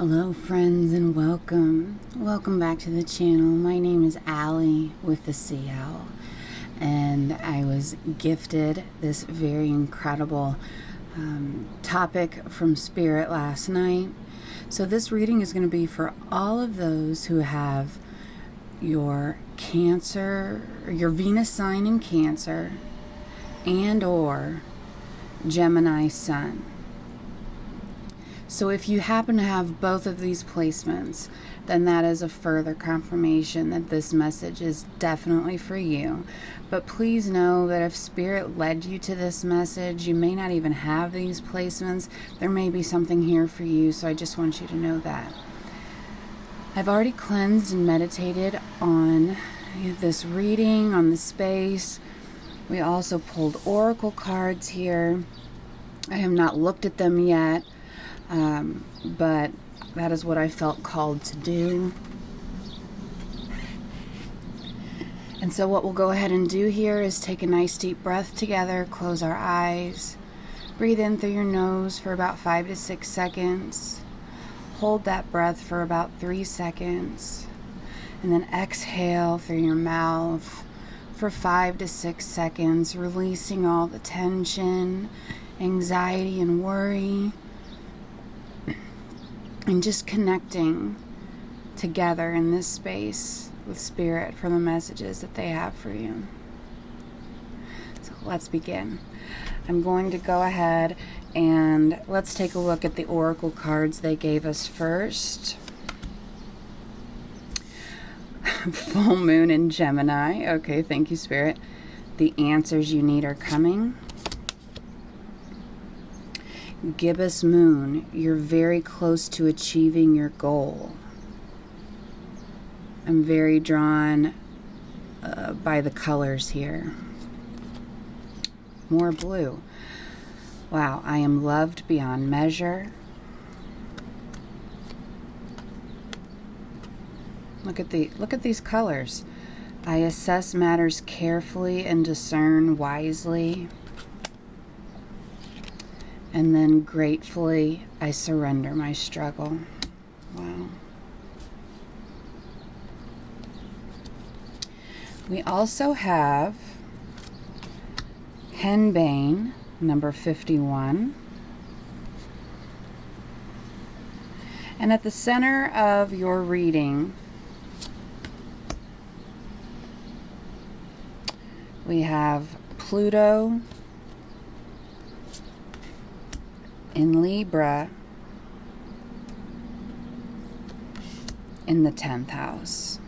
Hello friends and welcome. Welcome back to the channel. My name is Allie with the Sea Owl, and I was gifted this very incredible topic from Spirit last night. So this reading is going to be for all of those who have your Cancer, your Venus sign in Cancer, and or Gemini sun. So if you happen to have both of these placements, then that is a further confirmation that this message is definitely for you. But please know that if Spirit led you to this message, you may not even have these placements. There may be something here for you, so I just want you to know that. I've already cleansed and meditated on this reading, on the space. We also pulled oracle cards here. I have not looked at them yet. But that is what I felt called to do. And so what we'll go ahead and do here is take a nice deep breath together, close our eyes, breathe in through your nose for about 5 to 6 seconds, hold that breath for about 3 seconds, and then exhale through your mouth for 5 to 6 seconds, releasing all the tension, anxiety, and worry. And just connecting together in this space with Spirit for the messages that they have for you. So let's begin. I'm going to go ahead and let's take a look at the oracle cards they gave us first. Full moon in Gemini. Okay, thank you, Spirit. The answers you need are coming. Gibbous moon, you're very close to achieving your goal. I'm very drawn by the colors here. More blue. Wow, I am loved beyond measure. Look at these colors. I assess matters carefully and discern wisely. And then gratefully, I surrender my struggle. Wow. We also have Henbane, number 51. And at the center of your reading, we have Pluto in Libra in the 10th house.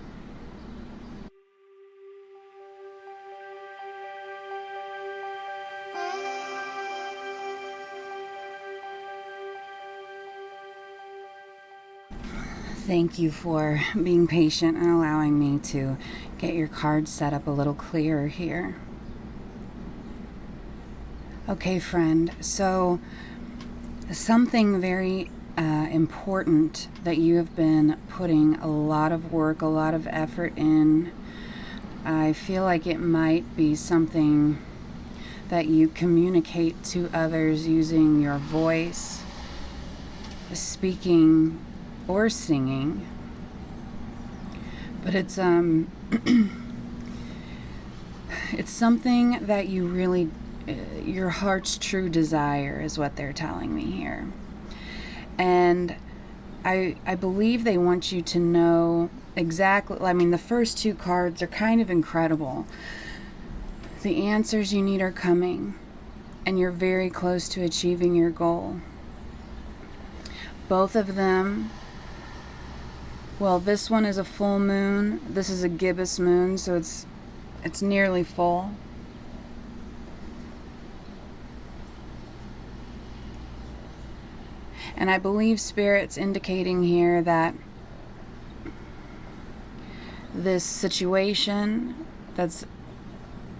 Thank you for being patient and allowing me to get your cards set up a little clearer here. Okay, friend, so something very important that you have been putting a lot of work, a lot of effort in. I feel like it might be something that you communicate to others using your voice, speaking or singing. But it's it's something that you really your heart's true desire is what they're telling me here. And I believe they want you to know exactly, I mean, the first two cards are kind of incredible. The answers you need are coming, and you're very close to achieving your goal. Both of them, well, this one is a full moon. This is a gibbous moon, so it's nearly full. And I believe Spirit's indicating here that this situation that's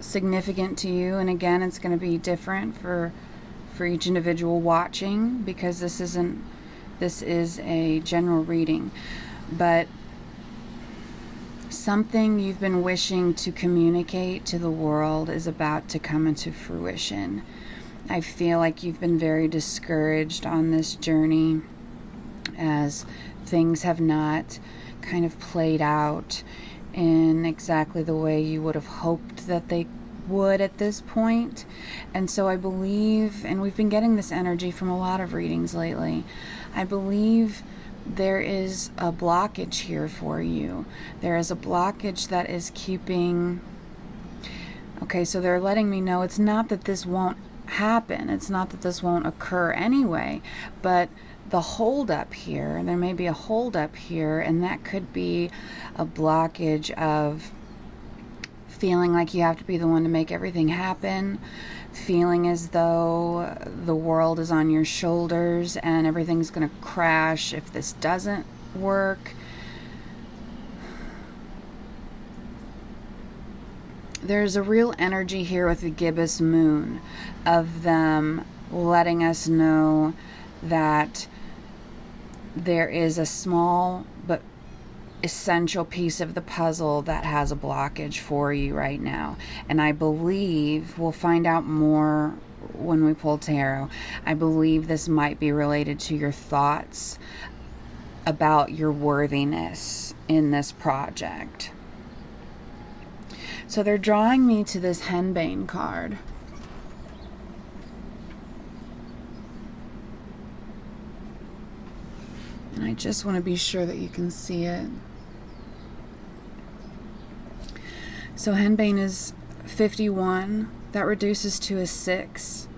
significant to you, and again, it's going to be different for each individual watching, because this is a general reading, but something you've been wishing to communicate to the world is about to come into fruition. I feel like you've been very discouraged on this journey, as things have not kind of played out in exactly the way you would have hoped that they would at this point. And so I believe, and we've been getting this energy from a lot of readings lately, I believe there is a blockage here for you. There is a blockage that is keeping... Okay, so they're letting me know it's not that this won't happen. It's not that this won't occur anyway, but the holdup here, there may be a holdup here, and that could be a blockage of feeling like you have to be the one to make everything happen, feeling as though the world is on your shoulders and everything's going to crash if this doesn't work. There's a real energy here with the gibbous moon of them letting us know that there is a small but essential piece of the puzzle that has a blockage for you right now. And I believe we'll find out more when we pull tarot. I believe this might be related to your thoughts about your worthiness in this project. So they're drawing me to this henbane card. And I just want to be sure that you can see it. So henbane is 51. That reduces to a 6.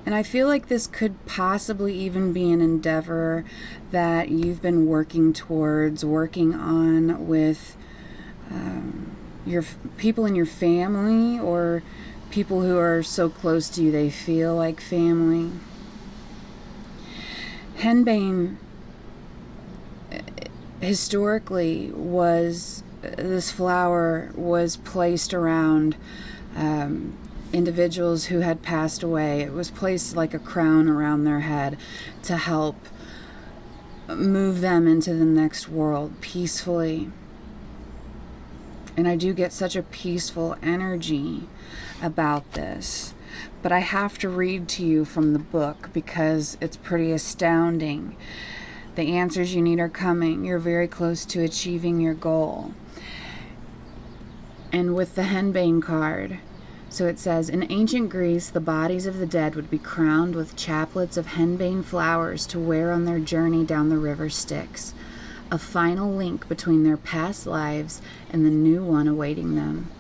And I feel like this could possibly even be an endeavor that you've been working towards, working on with your people in your family, or people who are so close to you they feel like family. Henbane historically was, this flower was placed around individuals who had passed away. It was placed like a crown around their head to help move them into the next world peacefully. And I do get such a peaceful energy about this. But I have to read to you from the book because it's pretty astounding. The answers you need are coming. You're very close to achieving your goal. And with the henbane card, so it says, in ancient Greece, the bodies of the dead would be crowned with chaplets of henbane flowers to wear on their journey down the river Styx, a final link between their past lives and the new one awaiting them.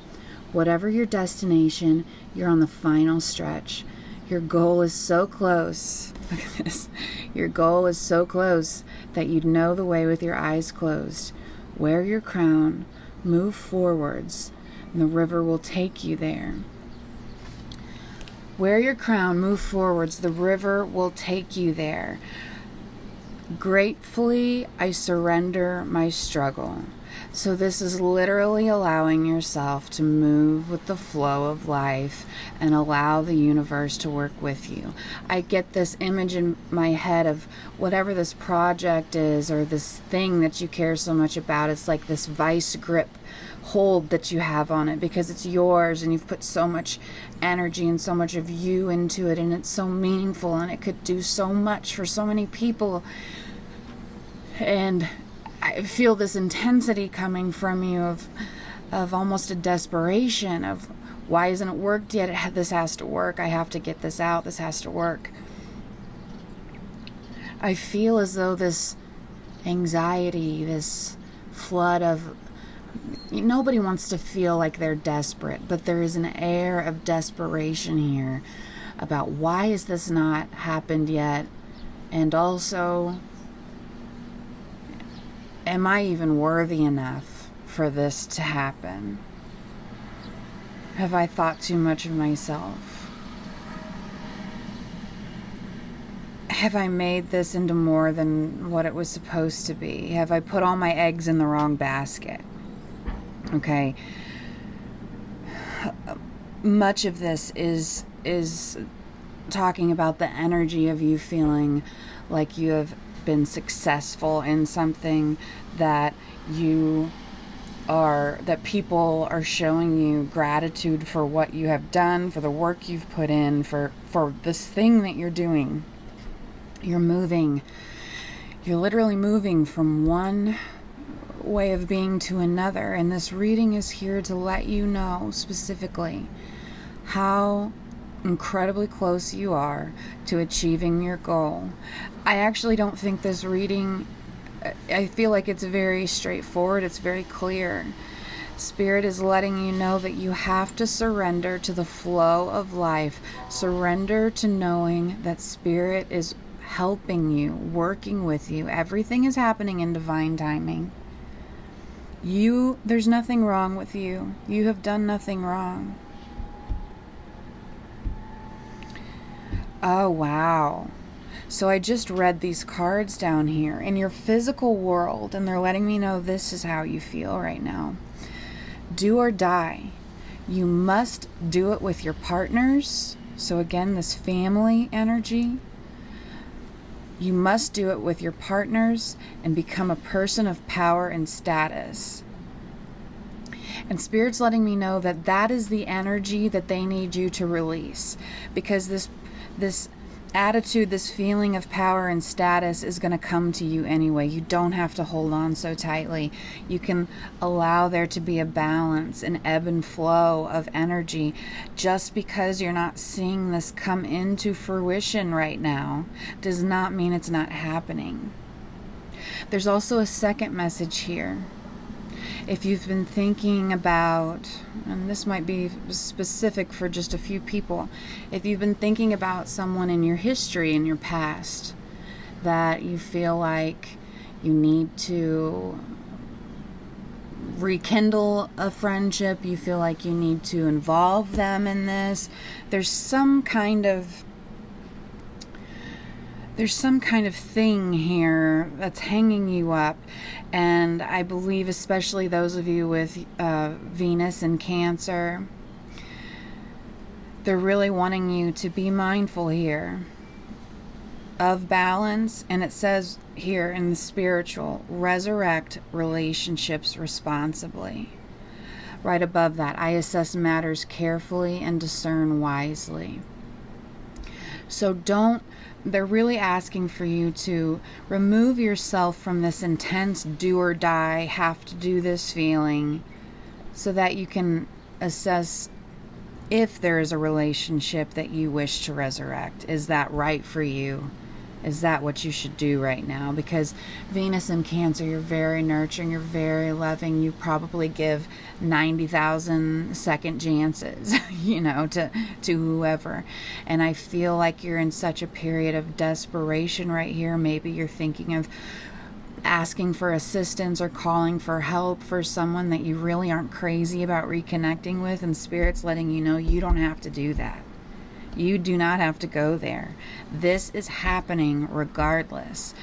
Whatever your destination, you're on the final stretch. Your goal is so close. Look at this. Your goal is so close that you'd know the way with your eyes closed. Wear your crown, move forwards, and the river will take you there. Wear your crown, move forwards, the river will take you there. Gratefully, I surrender my struggle. So this is literally allowing yourself to move with the flow of life and allow the universe to work with you. I get this image in my head of whatever this project is, or this thing that you care so much about. It's like this vice grip hold that you have on it because it's yours and you've put so much energy and so much of you into it, and it's so meaningful and it could do so much for so many people. And I feel this intensity coming from you of almost a desperation of, why isn't it worked yet? This has to work. I have to get this out. This has to work. I feel as though this anxiety, this flood of, nobody wants to feel like they're desperate, but there is an air of desperation here about, why is this not happened yet? And also, am I even worthy enough for this to happen? Have I thought too much of myself? Have I made this into more than what it was supposed to be? Have I put all my eggs in the wrong basket? Okay. Much of this is talking about the energy of you feeling like you have been successful in something, that that people are showing you gratitude for what you have done, for the work you've put in, for this thing that you're doing. You're moving You're literally moving from one way of being to another, and this reading is here to let you know specifically how incredibly close you are to achieving your goal. I actually don't think this reading, I feel like it's very straightforward, it's very clear. Spirit is letting you know that you have to surrender to the flow of life. Surrender to knowing that Spirit is helping you, working with you. Everything is happening in divine timing. There's nothing wrong with you. You have done nothing wrong. Oh, wow. So I just read these cards down here in your physical world, and they're letting me know this is how you feel right now. Do or die. You must do it with your partners. So again, this family energy. You must do it with your partners and become a person of power and status. And Spirit's letting me know that that is the energy that they need you to release, because this attitude, this feeling of power and status is going to come to you anyway. You don't have to hold on so tightly. You can allow there to be a balance, an ebb and flow of energy. Just because you're not seeing this come into fruition right now does not mean it's not happening. There's also a second message here. If you've been thinking about, and this might be specific for just a few people, if you've been thinking about someone in your history, in your past, that you feel like you need to rekindle a friendship, you feel like you need to involve them in this, there's some kind of thing here that's hanging you up. And I believe especially those of you with Venus and Cancer, they're really wanting you to be mindful here of balance. And it says here in the spiritual, resurrect relationships responsibly. Right above that, I assess matters carefully and discern wisely. So they're really asking for you to remove yourself from this intense do or die, have to do this feeling, so that you can assess if there is a relationship that you wish to resurrect. Is that right for you? Is that what you should do right now? Because Venus and Cancer, you're very nurturing, you're very loving. You probably give 90,000 second chances, to whoever. And I feel like you're in such a period of desperation right here. Maybe you're thinking of asking for assistance or calling for help for someone that you really aren't crazy about reconnecting with, and Spirit's letting you know you don't have to do that. You do not have to go there. This is happening regardless.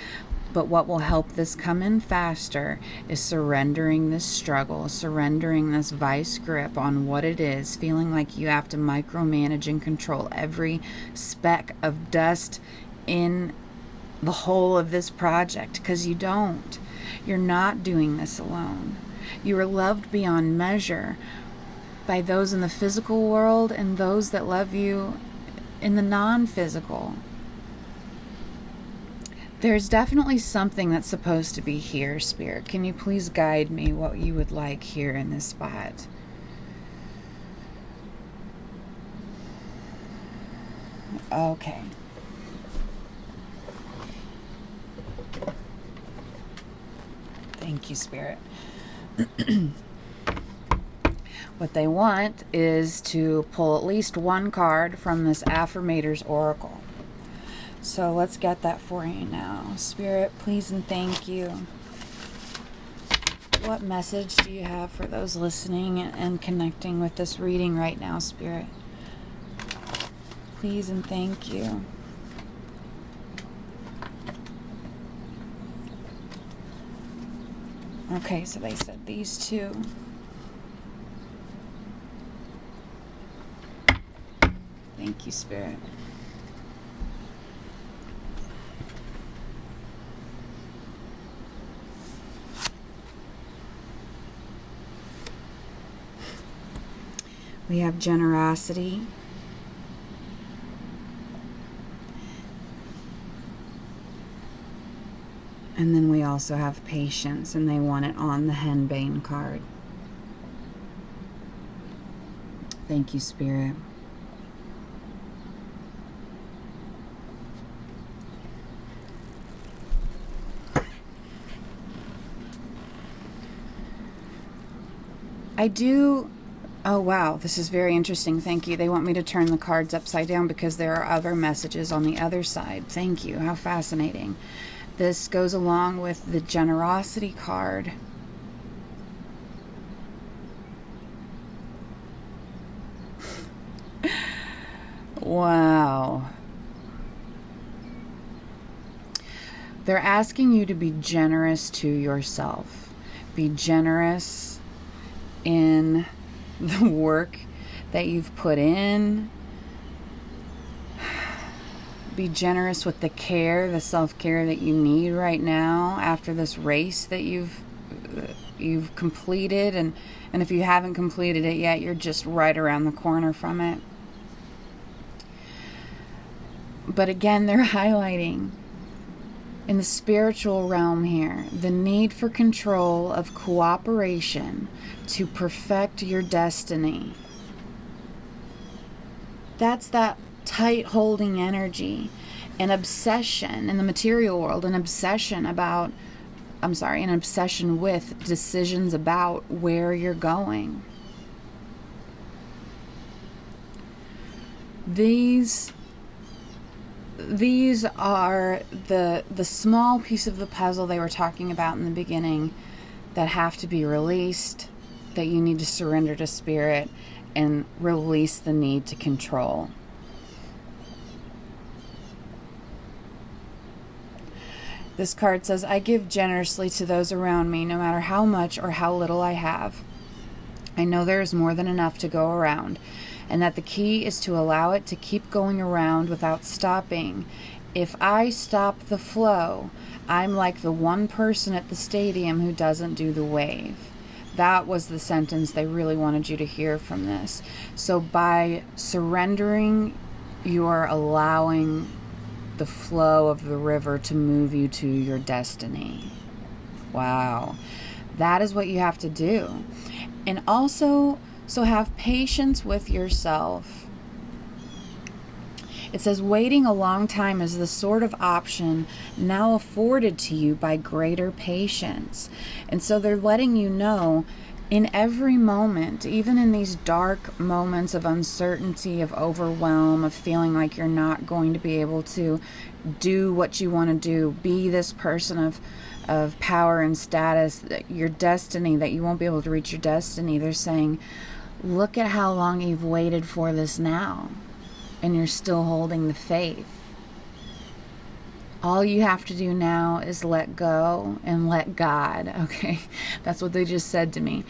But what will help this come in faster is surrendering this struggle, surrendering this vice grip on what it is, feeling like you have to micromanage and control every speck of dust in the whole of this project, because you don't. You're not doing this alone. You are loved beyond measure by those in the physical world and those that love you in the non-physical. There's definitely something that's supposed to be here, Spirit. Can you please guide me what you would like here in this spot? Okay. Thank you, Spirit. What they want is to pull at least one card from this Affirmator's Oracle. So let's get that for you now. Spirit, please and thank you. What message do you have for those listening and connecting with this reading right now, Spirit? Please and thank you. Okay, so they said these two. Thank you, Spirit. We have generosity. And then we also have patience, and they want it on the henbane card. Thank you, Spirit. Oh wow, this is very interesting. Thank you. They want me to turn the cards upside down because there are other messages on the other side. Thank you. How fascinating. This goes along with the generosity card. Wow. They're asking you to be generous to yourself. Be generous in the work that you've put in. Be generous with the care, the self-care that you need right now after this race that you've completed. And if you haven't completed it yet, you're just right around the corner from it. But again, they're highlighting in the spiritual realm here, the need for control of cooperation to perfect your destiny. That's that tight holding energy, an obsession in the material world, an obsession with decisions about where you're going. These are the small piece of the puzzle they were talking about in the beginning that have to be released, that you need to surrender to Spirit and release the need to control. This card says, I give generously to those around me, no matter how much or how little I have. I know there is more than enough to go around, and that the key is to allow it to keep going around without stopping. If I stop the flow, I'm like the one person at the stadium who doesn't do the wave. That was the sentence they really wanted you to hear from this. So by surrendering, you are allowing the flow of the river to move you to your destiny. Wow. That is what you have to do. And also, so have patience with yourself. It says, waiting a long time is the sort of option now afforded to you by greater patience. And so they're letting you know in every moment, even in these dark moments of uncertainty, of overwhelm, of feeling like you're not going to be able to do what you want to do, be this person of power and status, your destiny, that you won't be able to reach your destiny. They're saying, look at how long you've waited for this now, and you're still holding the faith. All you have to do now is let go and let God, okay? That's what they just said to me.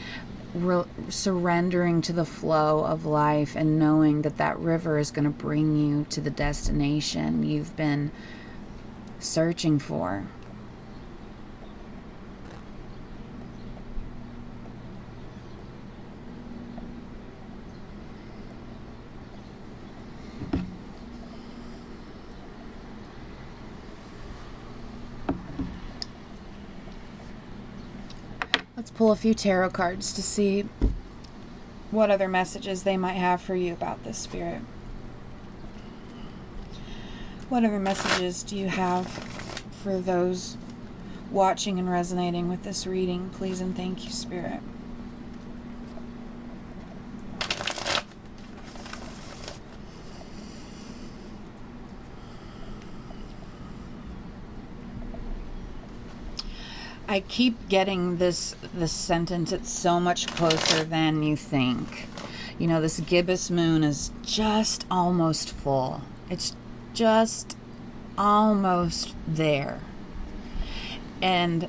Surrendering to the flow of life and knowing that that river is going to bring you to the destination you've been searching for. Let's pull a few tarot cards to see what other messages they might have for you about this, Spirit. What other messages do you have for those watching and resonating with this reading? Please and thank you, Spirit. I keep getting this sentence, it's so much closer than you think. You know, this gibbous moon is just almost full. It's just almost there. And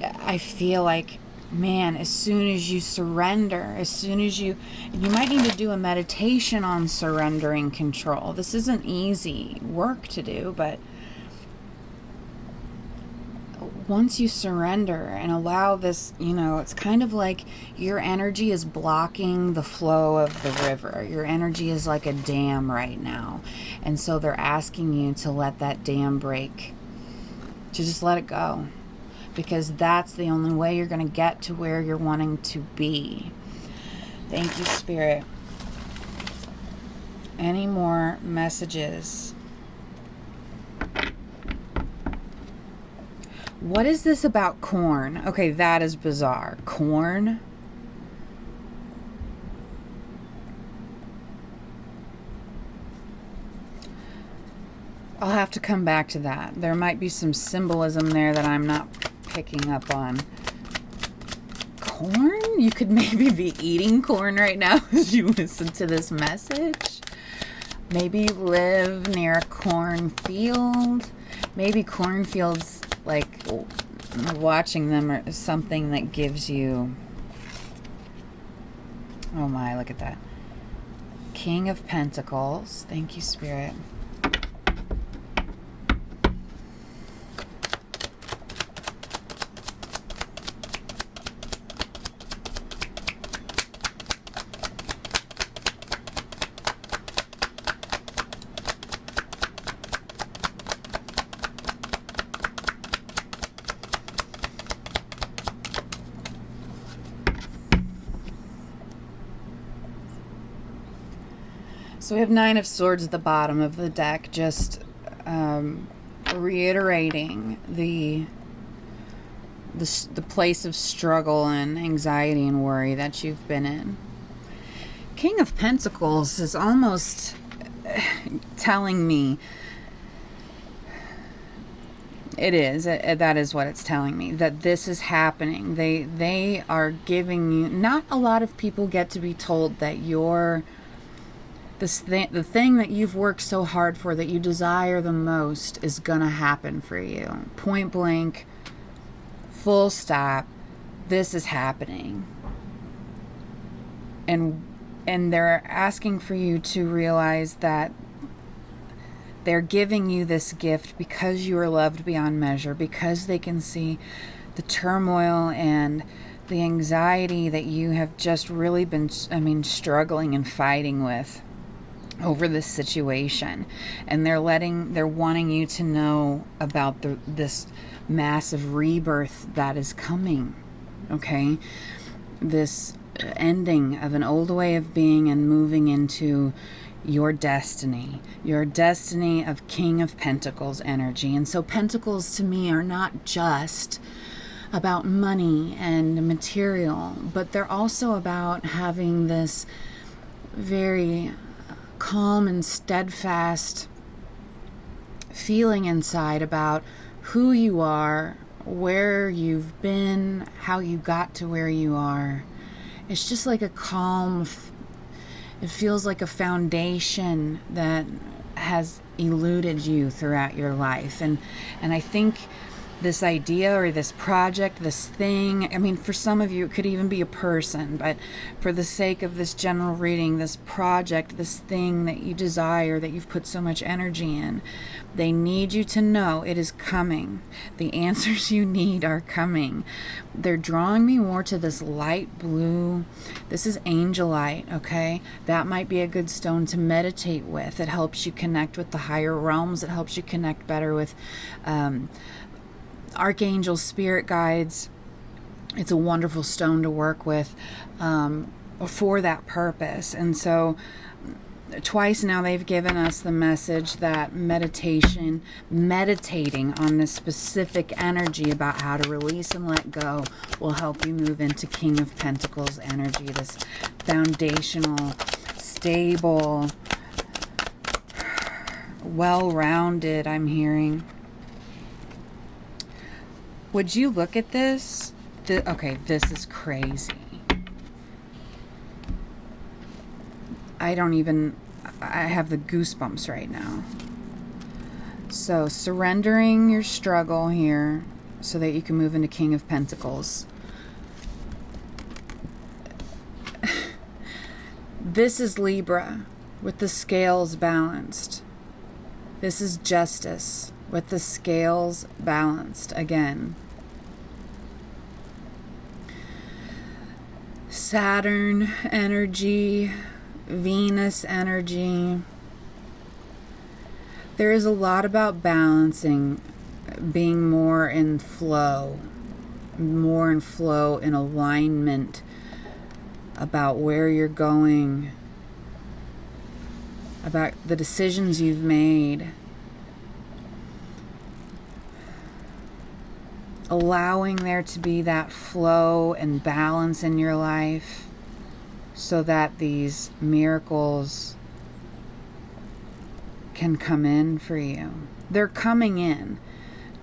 I feel like, man, as soon as you surrender, as soon as you might need to do a meditation on surrendering control. This isn't easy work to do, but once you surrender and allow this, it's kind of like your energy is blocking the flow of the river. Your energy is like a dam right now. And so they're asking you to let that dam break, to just let it go, because that's the only way you're going to get to where you're wanting to be. Thank you, Spirit. Any more messages? What is this about corn? Okay, that is bizarre. Corn? I'll have to come back to that. There might be some symbolism there that I'm not picking up on. Corn? You could maybe be eating corn right now as you listen to this message. Maybe you live near a cornfield. Maybe cornfields, like watching them or something that gives you, oh my, look at that. King of Pentacles. Thank you, Spirit. So we have Nine of Swords at the bottom of the deck, just reiterating the place of struggle and anxiety and worry that you've been in. King of Pentacles is almost telling me, that is what it's telling me, that this is happening. They are giving you, not a lot of people get to be told that you're the thing that you've worked so hard for, that you desire the most, is gonna happen for you. Point blank, full stop. This is happening. And they're asking for you to realize that they're giving you this gift because you are loved beyond measure, because they can see the turmoil and the anxiety that you have just really been, struggling and fighting with over this situation. And they're wanting you to know about this massive rebirth that is coming. Okay? This ending of an old way of being and moving into your destiny of King of Pentacles energy. And so pentacles to me are not just about money and material, but they're also about having this very calm and steadfast feeling inside about who you are, where you've been, how you got to where you are. It's just like a calm, it feels like a foundation that has eluded you throughout your life. And I think this idea or this project, this thing, for some of you it could even be a person, but for the sake of this general reading, this project, this thing that you desire, that you've put so much energy in, they need you to know it is coming. The answers you need are coming. They're drawing me more to this light blue. This is angelite, okay? That might be a good stone to meditate with. It helps you connect with the higher realms. It helps you connect better with archangels, spirit guides. It's a wonderful stone to work with for that purpose. And so twice now they've given us the message that meditating on this specific energy about how to release and let go will help you move into King of Pentacles energy, this foundational, stable, well-rounded, I'm hearing. Would you look at this? Okay, this is crazy. I have the goosebumps right now. So, surrendering your struggle here so that you can move into King of Pentacles. This is Libra with the scales balanced. This is justice. with the scales balanced again. Saturn energy, Venus energy. There is a lot about balancing, being more in flow, in alignment about where you're going, about the decisions you've made. Allowing there to be that flow and balance in your life so that these miracles can come in for you. They're coming in.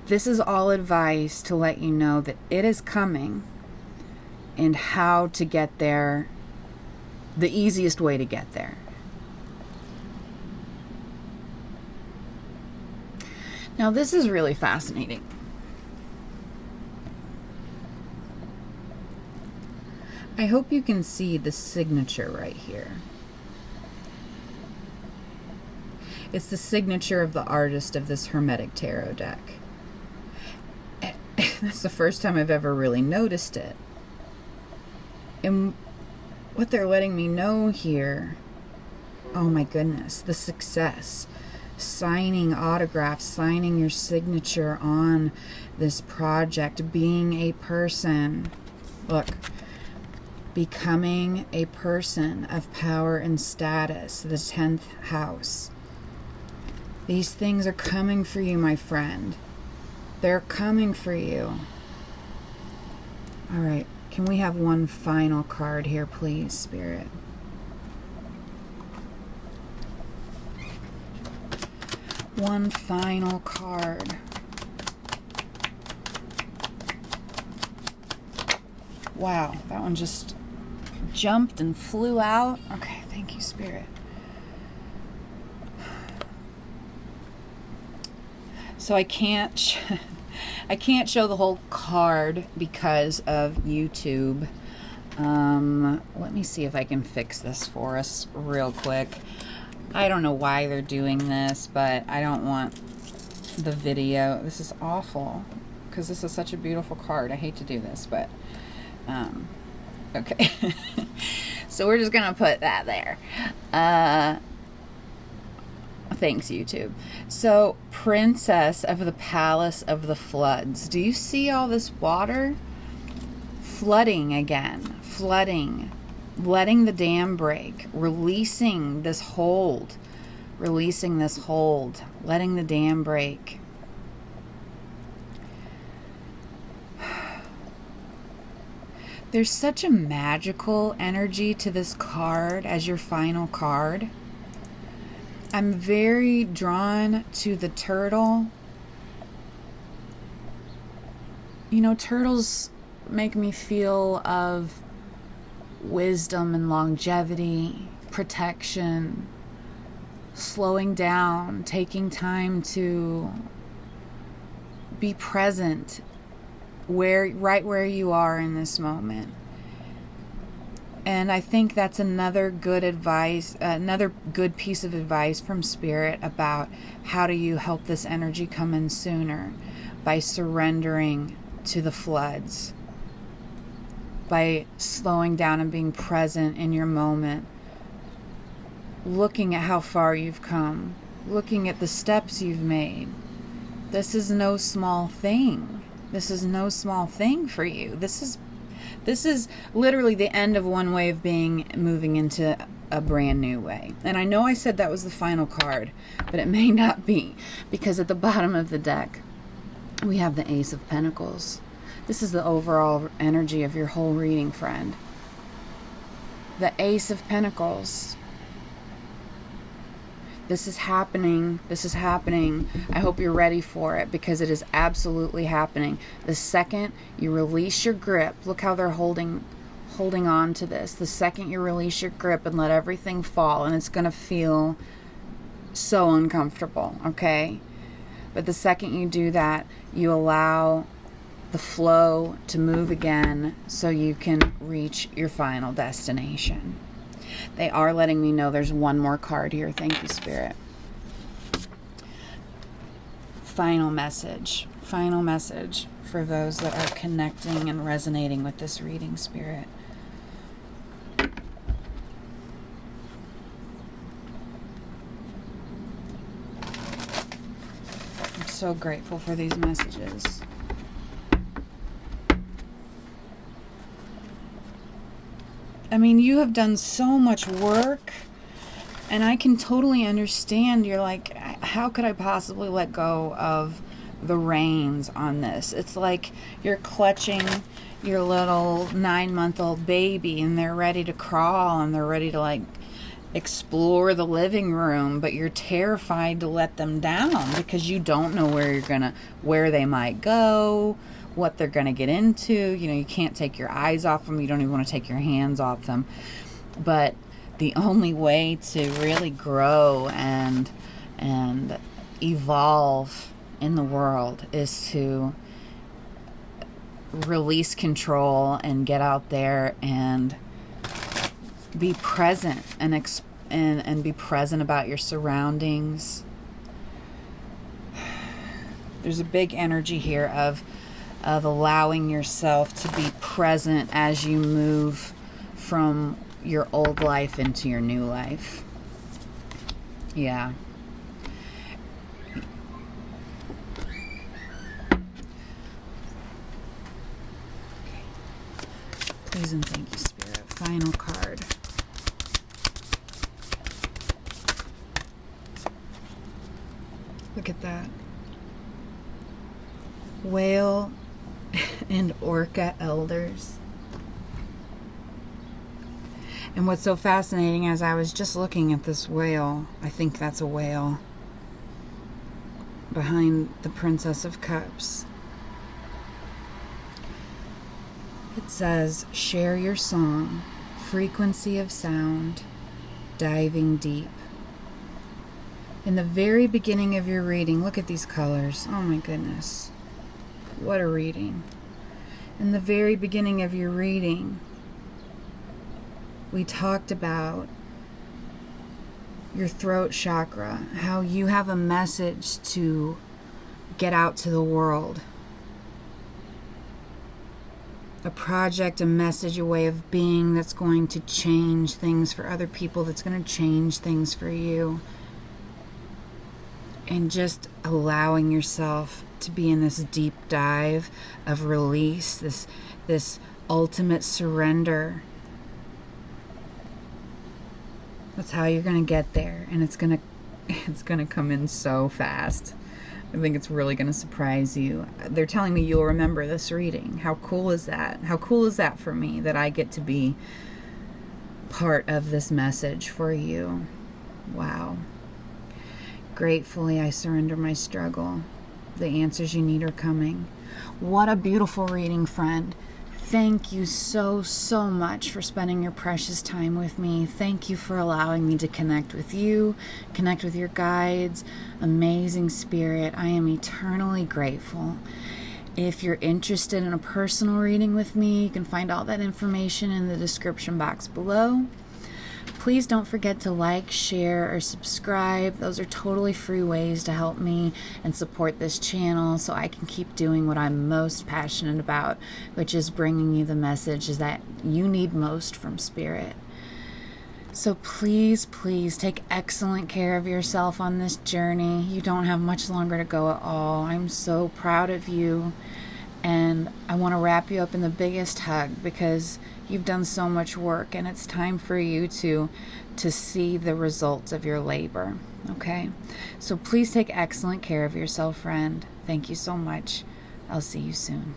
This is all advice to let you know that it is coming and how to get there, the easiest way to get there. Now, this is really fascinating. I hope you can see the signature right here. It's the signature of the artist of this Hermetic Tarot deck. That's the first time I've ever really noticed it. And what they're letting me know here, oh my goodness, the success. Signing autographs, signing your signature on this project, being a person. Look. Becoming a person of power and status, the 10th house. These things are coming for you, my friend. They're coming for you. All right, can we have one final card here, please, Spirit? One final card. Wow, that one just jumped and flew out. Okay, thank you, Spirit. So I can't show the whole card because of YouTube. Let me see if I can fix this for us real quick. I don't know why they're doing this, but I don't want the video. This is awful because this is such a beautiful card. I hate to do this, but okay. So we're just gonna put that there. Thanks, YouTube. So, Princess of the Palace of the Floods. Do you see all this water? Flooding again. Flooding. Letting the dam break. Releasing this hold. Releasing this hold. Letting the dam break. There's such a magical energy to this card as your final card. I'm very drawn to the turtle. You know, turtles make me feel of wisdom and longevity, protection, slowing down, taking time to be present right where you are in this moment. And I think that's another good advice, another good piece of advice from Spirit about how do you help this energy come in sooner, by surrendering to the floods, by slowing down and being present in your moment, looking at how far you've come, looking at the steps you've made. This is no small thing. This is no small thing for you. This is literally the end of one way of being, moving into a brand new way. And I know I said that was the final card, but it may not be, because at the bottom of the deck, we have the Ace of Pentacles. This is the overall energy of your whole reading, friend. The Ace of Pentacles. This is happening. This is happening. I hope you're ready for it, because it is absolutely happening. The second you release your grip, look how they're holding on to this. The second you release your grip and let everything fall, and it's going to feel so uncomfortable, okay? But the second you do that, you allow the flow to move again so you can reach your final destination. They are letting me know there's one more card here. Thank you, Spirit. final message for those that are connecting and resonating with this reading, Spirit. I'm so grateful for these messages. I mean, you have done so much work, and I can totally understand. You're like, how could I possibly let go of the reins on this? It's like you're clutching your little 9-month-old baby, and they're ready to crawl, and they're ready to like explore the living room, but you're terrified to let them down because you don't know where they might go, what they're going to get into. You know, you can't take your eyes off them. You don't even want to take your hands off them. But the only way to really grow and evolve in the world is to release control and get out there and be present and be present about your surroundings. There's a big energy here of allowing yourself to be present as you move from your old life into your new life. Yeah. Please and thank you, Spirit. Final card. Look at that. Whale and orca elders. And what's so fascinating, as I was just looking at this whale, I think that's a whale, behind the Princess of Cups. It says, share your song, frequency of sound, diving deep. In the very beginning of your reading, look at these colors. Oh my goodness. What a reading. In the very beginning of your reading, we talked about your throat chakra, how you have a message to get out to the world. A project, a message, a way of being that's going to change things for other people, that's going to change things for you. And just allowing yourself to be in this deep dive of release, this ultimate surrender. That's how you're going to get there, and it's going to come in so fast. I think it's really going to surprise you. They're telling me you'll remember this reading. How cool is that? How cool is that for me, that I get to be part of this message for you? Wow. Gratefully, I surrender my struggle. The answers you need are coming. What a beautiful reading, friend. Thank you so, so much for spending your precious time with me. Thank you for allowing me to connect with you, connect with your guides. Amazing Spirit, I am eternally grateful. If you're interested in a personal reading with me, you can find all that information in the description box below. Please don't forget to like, share, or subscribe. Those are totally free ways to help me and support this channel so I can keep doing what I'm most passionate about, which is bringing you the messages that you need most from Spirit. So please, please take excellent care of yourself on this journey. You don't have much longer to go at all. I'm so proud of you, and I want to wrap you up in the biggest hug because you've done so much work, and it's time for you to see the results of your labor, okay? So please take excellent care of yourself, friend. Thank you so much. I'll see you soon.